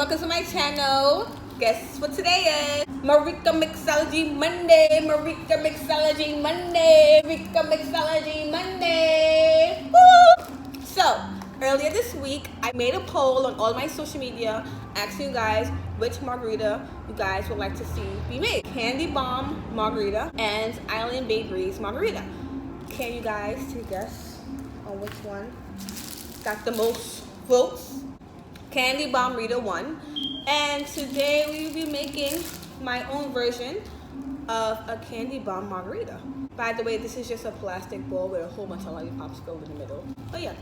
welcome to my channel. Guess what today is? Mariekaa Mixology Monday. Mariekaa Mixology Monday. Mariekaa Mixology Monday. Woo! So, earlier this week, I made a poll on all my social media asking you guys which margarita you guys would like to see be made. Candy Bomb Margarita and Island Bakery's Margarita. Can you guys take a guess on which one got the most votes? Candy Bomb Margarita won. And today we will be making my own version of a Candy Bomb Margarita. By the way, this is just a plastic bowl with a whole bunch of lollipops filled in the middle. But yeah,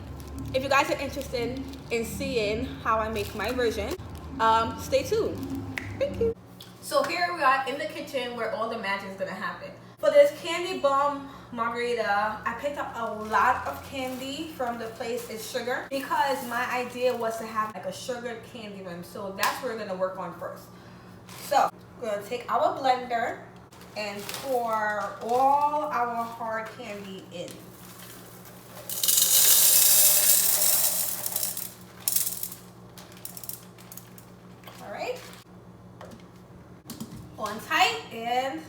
if you guys are interested in seeing how I make my version, stay tuned. Thank you. So here we are in the kitchen where all the magic is gonna happen. For this Candy Bomb Margarita, I picked up a lot of candy from the place It's Sugar because my idea was to have like a sugar candy rim. So that's what we're gonna work on first. So we're gonna take our blender and pour all our hard candy in. All right, on tight and.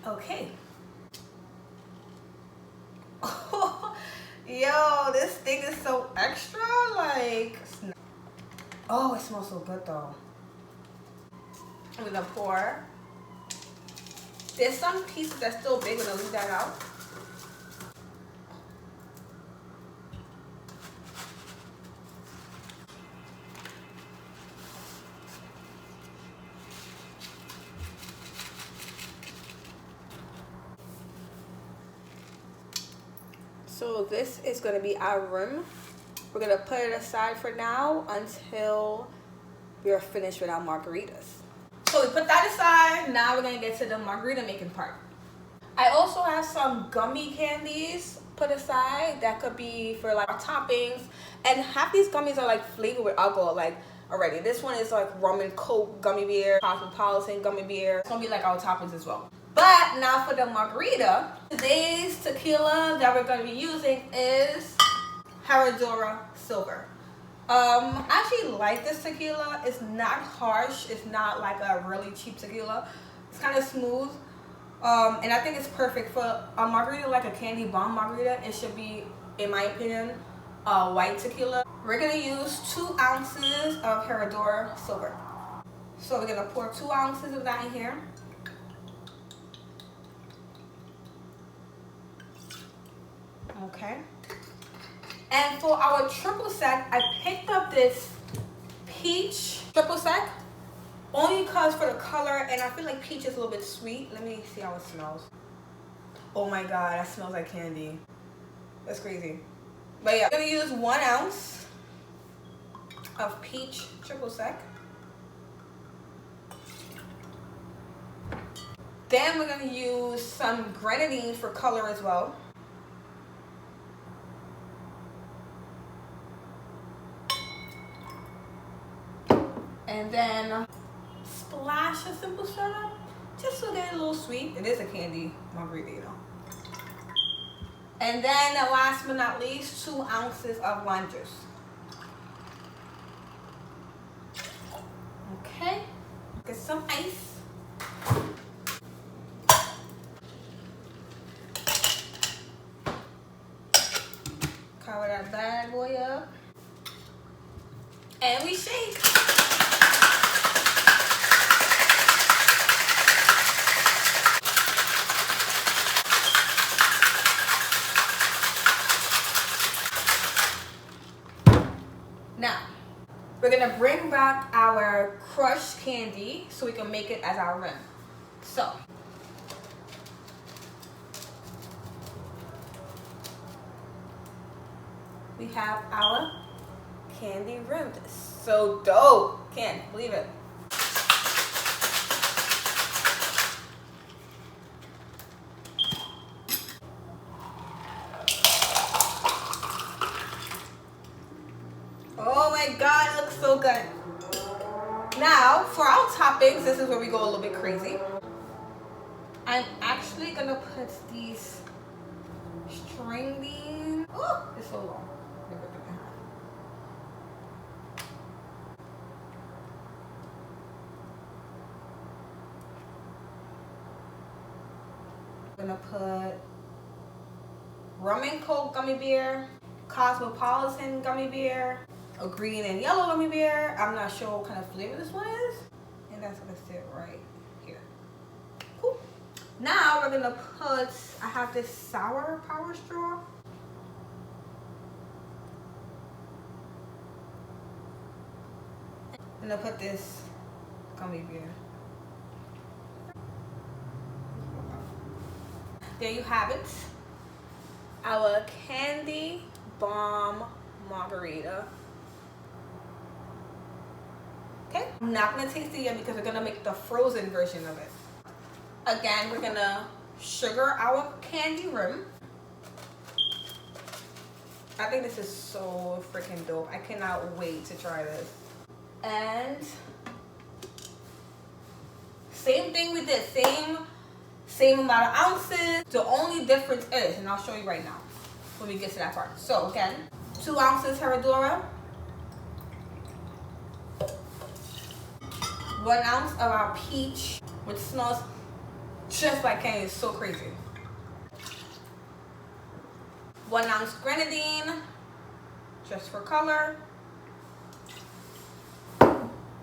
Okay. Yo, this thing is so extra. Like, oh, it smells so good though. I'm gonna pour. There's some pieces that's still big. I'm gonna leave that out. So this is going to be our rim. We're going to put it aside for now until we're finished with our margaritas. So we put that aside. Now we're going to get to the margarita making part. I also have some gummy candies put aside that could be for like our toppings. And half these gummies are like flavored with alcohol like already. This one is like rum and coke gummy beer, cosmopolitan gummy beer. It's going to be like our toppings as well. But now for the margarita, today's tequila that we're going to be using is Herradura Silver. I actually like this tequila. It's not harsh. It's not like a really cheap tequila. It's kind of smooth. And I think it's perfect for a margarita like a Candy Bomb Margarita. It should be, in my opinion, a white tequila. We're going to use 2 ounces of Herradura Silver. So we're going to pour 2 ounces of that in here. Okay, and for our triple sec, I picked up this peach triple sec only because for the color, and I feel like peach is a little bit sweet. Let me see how it smells. Oh my god, that smells like candy. That's crazy. But yeah, I'm gonna use 1 ounce of peach triple sec. Then we're gonna use some Grenadine for color as well. And then splash of simple syrup, just to get a little sweet. It is a candy margarita, you know. And then last but not least, 2 ounces of lime juice. Okay, get some ice. Cover that bad boy up. And we shake. Now, we're gonna bring back our crushed candy so we can make it as our rim. So, we have our candy rim. It's so dope. Can't believe it. Oh my god, it looks so good. Now, for our toppings, this is where we go a little bit crazy. I'm actually gonna put these string beans. Oh, it's so long. Let me rip it in half. I'm gonna put rum and coke gummy beer, cosmopolitan gummy beer, a green and yellow gummy beer. I'm not sure what kind of flavor this one is. And that's gonna sit right here. Cool. Now we're gonna put, I have this sour power straw. I'm gonna put this gummy beer. There you have it. Our Candy Bomb Margarita. Okay, I'm not gonna taste it yet because we're gonna make the frozen version of it. Again, we're gonna sugar our candy rim. I think this is so freaking dope. I cannot wait to try this. And same thing we did, same amount of ounces. The only difference is, and I'll show you right now when we get to that part. So again, 2 ounces Herradura, 1 ounce of our peach, which smells just like candy. It's so crazy. 1 ounce Grenadine, just for color.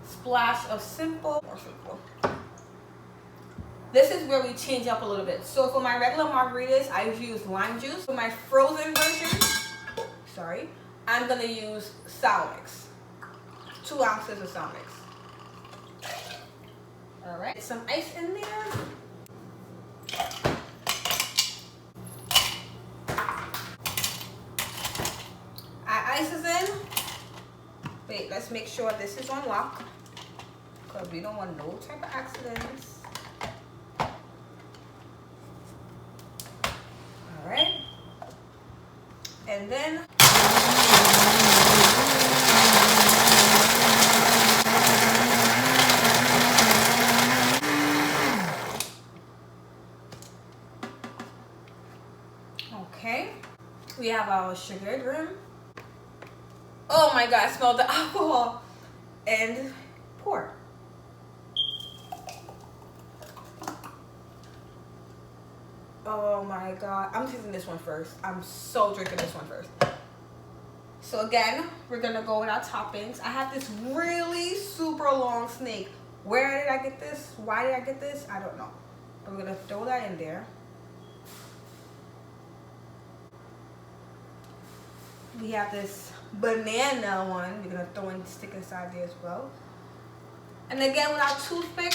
Splash of simple. This is where we change up a little bit. So for my regular margaritas, I usually use lime juice. For my frozen version, I'm gonna use sour mix. 2 ounces of sour mix. All right, some ice in there. Our ice is in. Wait, let's make sure this is on lock because we don't want no type of accidents. All right, and then okay, we have our sugared rim. Oh my God, I smell the alcohol. And pour. Oh my God, I'm tasting this one first. I'm so drinking this one first. So again, we're gonna go with our toppings. I have this really super long snake. Where did I get this? Why did I get this? I don't know. But we're gonna throw that in there. We have this banana one. We're gonna throw and stick inside there as well. And again, with our toothpick,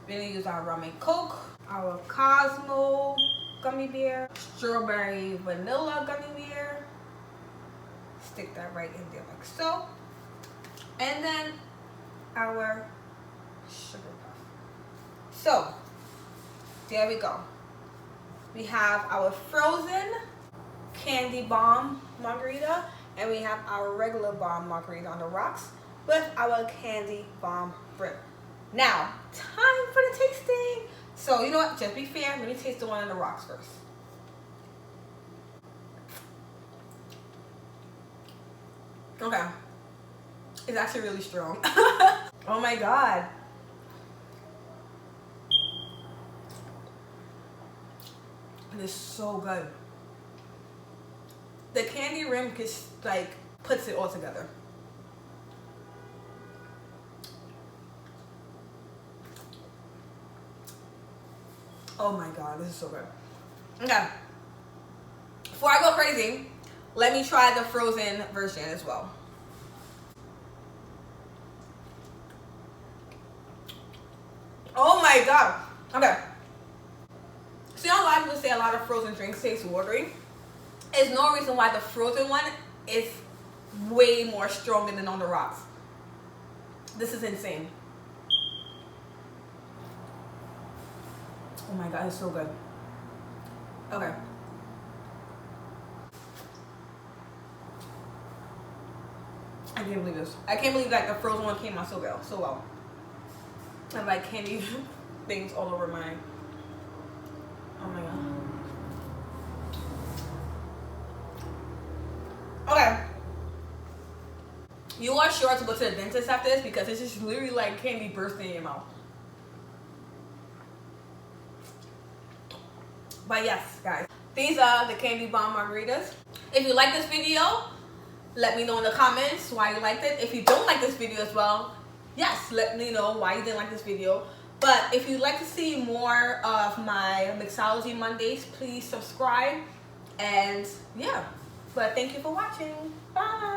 we're gonna use our rum and coke, our Cosmo gummy beer, strawberry vanilla gummy beer. Stick that right in there like so. And then our sugar puff. So there we go. We have our frozen Candy Bomb Margarita, and we have our regular bomb margarita on the rocks with our Candy Bomb rim. Now, time for the tasting. So you know what? Just be fair. Let me taste the one on the rocks first. Okay, it's actually really strong. Oh my God. It is so good. The candy rim just like puts it all together. Oh my God, this is so good. Okay, before I go crazy, let me try the frozen version as well. Oh my God. Okay. See how a lot of people say a lot of frozen drinks taste watery? There's no reason why the frozen one is way more stronger than on the rocks. This is insane. Oh my God, it's so good. Okay. I can't believe this. I can't believe that the frozen one came out so well. So well. I have like candy things all over my. Oh my god. Okay. You are sure to go to the dentist after this because it's just literally like candy bursting in your mouth. But yes, guys, these are the Candy Bomb Margaritas. If you like this video, let me know in the comments why you liked it. If you don't like this video as well, yes, let me know why you didn't like this video. But if you'd like to see more of my Mixology Mondays, please subscribe. And yeah, but thank you for watching. Bye.